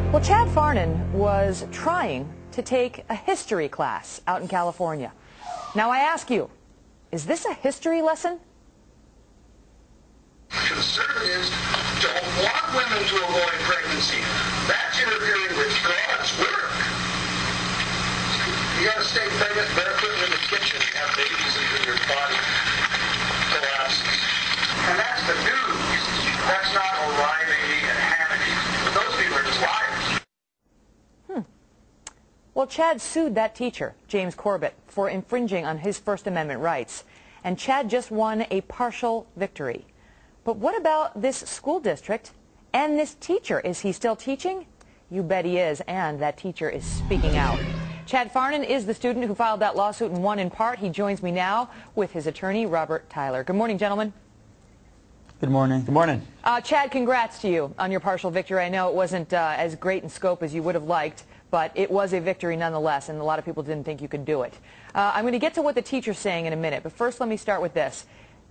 Well, Chad Farnan was trying to take a history class out in California. Now I ask you, is this a history lesson? Conservatives don't want women to avoid pregnancy. That's interfering with God's work. You got to stay pregnant barefoot in the kitchen and have babies until your body collapses. And that's the news. That's not O'Reilly and Hannity. Those people are just liars. Well, Chad sued that teacher, James Corbett, for infringing on his First Amendment rights. And Chad just won a partial victory. But what about this school district and this teacher? Is he still teaching? You bet he is, and that teacher is speaking out. Chad Farnan is the student who filed that lawsuit and won in part. He joins me now with his attorney, Robert Tyler. Good morning, gentlemen. Good morning. Good morning. Chad, congrats to you on your partial victory. I know it wasn't as great in scope as you would have liked, but it was a victory nonetheless, and a lot of people didn't think you could do it. I'm going to get to what the teacher's saying in a minute, but first let me start with this.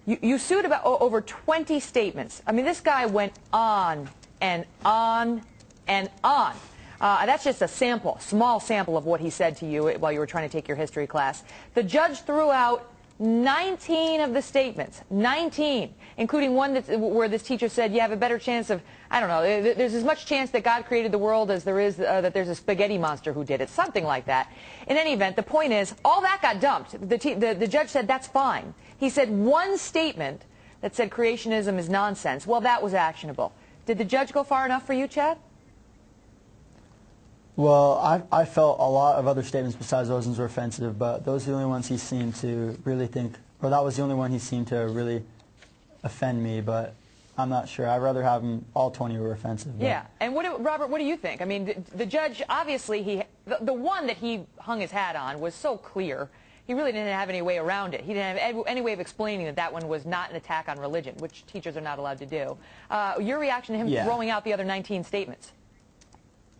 You sued about over 20 statements. I mean, this guy went on and on and on. That's just a sample, small sample of what he said to you while you were trying to take your history class. The judge threw out 19 of the statements, 19, including one where this teacher said you have a better chance of, I don't know, there's as much chance that God created the world as there is that there's a spaghetti monster who did it, something like that. In any event, the point is, all that got dumped. The judge said that's fine. He said one statement that said creationism is nonsense. Well, that was actionable. Did the judge go far enough for you, Chad? Well, I felt a lot of other statements besides those ones were offensive, but those are the only ones he seemed to really think, or that was the only one he seemed to really offend me, but I'm not sure. I'd rather have them, all 20 were offensive. Yeah, and Robert, what do you think? I mean, the judge, obviously, the one that he hung his hat on was so clear, he really didn't have any way around it. He didn't have any way of explaining that that one was not an attack on religion, which teachers are not allowed to do. Your reaction to him throwing out the other 19 statements?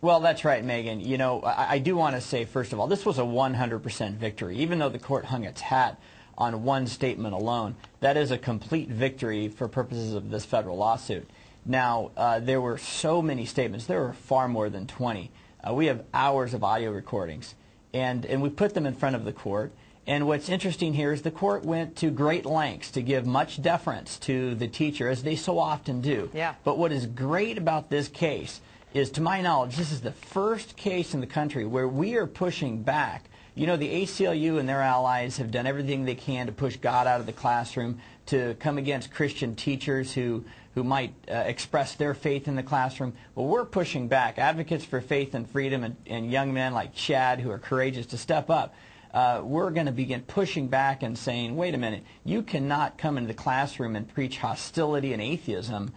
Well, that's right, Megan. You know, I do want to say, first of all, this was a 100% victory. Even though the court hung its hat on one statement alone, that is a complete victory for purposes of this federal lawsuit. Now, there were so many statements. There were far more than 20. We have hours of audio recordings, and we put them in front of the court. And what's interesting here is the court went to great lengths to give much deference to the teacher, as they so often do. Yeah. But what is great about this case is, to my knowledge, this is the first case in the country where we are pushing back. You know, the ACLU and their allies have done everything they can to push God out of the classroom, to come against Christian teachers who might express their faith in the classroom. Well, we're pushing back. Advocates for faith and freedom and young men like Chad who are courageous to step up. We're going to begin pushing back and saying, wait a minute, you cannot come into the classroom and preach hostility and atheism.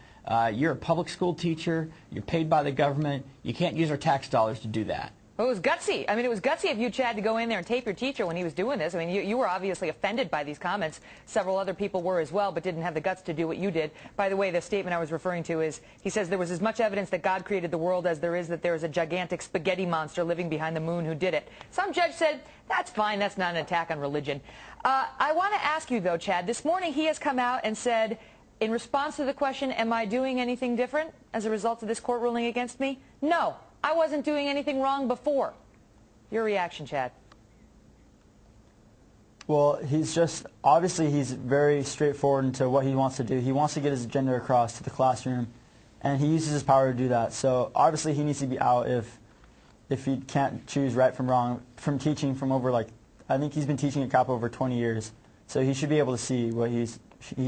You're a public school teacher. You're paid by the government. You can't use our tax dollars to do that. Well, it was gutsy. I mean, it was gutsy of you, Chad, to go in there and tape your teacher when he was doing this. I mean, you were obviously offended by these comments. Several other people were as well, but didn't have the guts to do what you did. By the way, the statement I was referring to is, he says there was as much evidence that God created the world as there is that there is a gigantic spaghetti monster living behind the moon who did it. Some judge said, that's fine, that's not an attack on religion. I want to ask you, though, Chad, this morning he has come out and said, in response to the question, am I doing anything different as a result of this court ruling against me? No, I wasn't doing anything wrong before. Your reaction, Chad? Well, he's just, obviously he's very straightforward into what he wants to do. He wants to get his agenda across to the classroom, and he uses his power to do that. So obviously he needs to be out if he can't choose right from wrong, from teaching from over, like, I think he's been teaching at Kappa over 20 years. So he should be able to see what he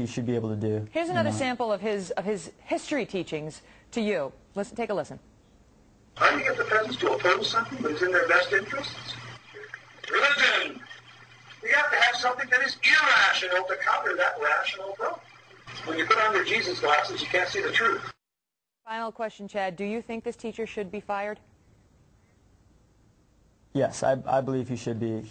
should be able to do. Here's another sample of his history teachings to you. Listen, take a listen. How do you get the peasants to oppose something that is in their best interests? Religion! You have to have something that is irrational to counter that rational approach. When you put on your Jesus glasses, you can't see the truth. Final question, Chad. Do you think this teacher should be fired? Yes, I believe he should be.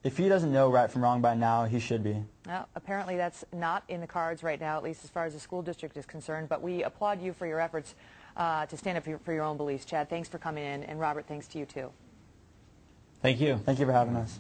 If he doesn't know right from wrong by now, he should be. Well, apparently that's not in the cards right now, at least as far as the school district is concerned. But we applaud you for your efforts to stand up for your own beliefs. Chad, thanks for coming in. And Robert, thanks to you, too. Thank you. Thank you for having us.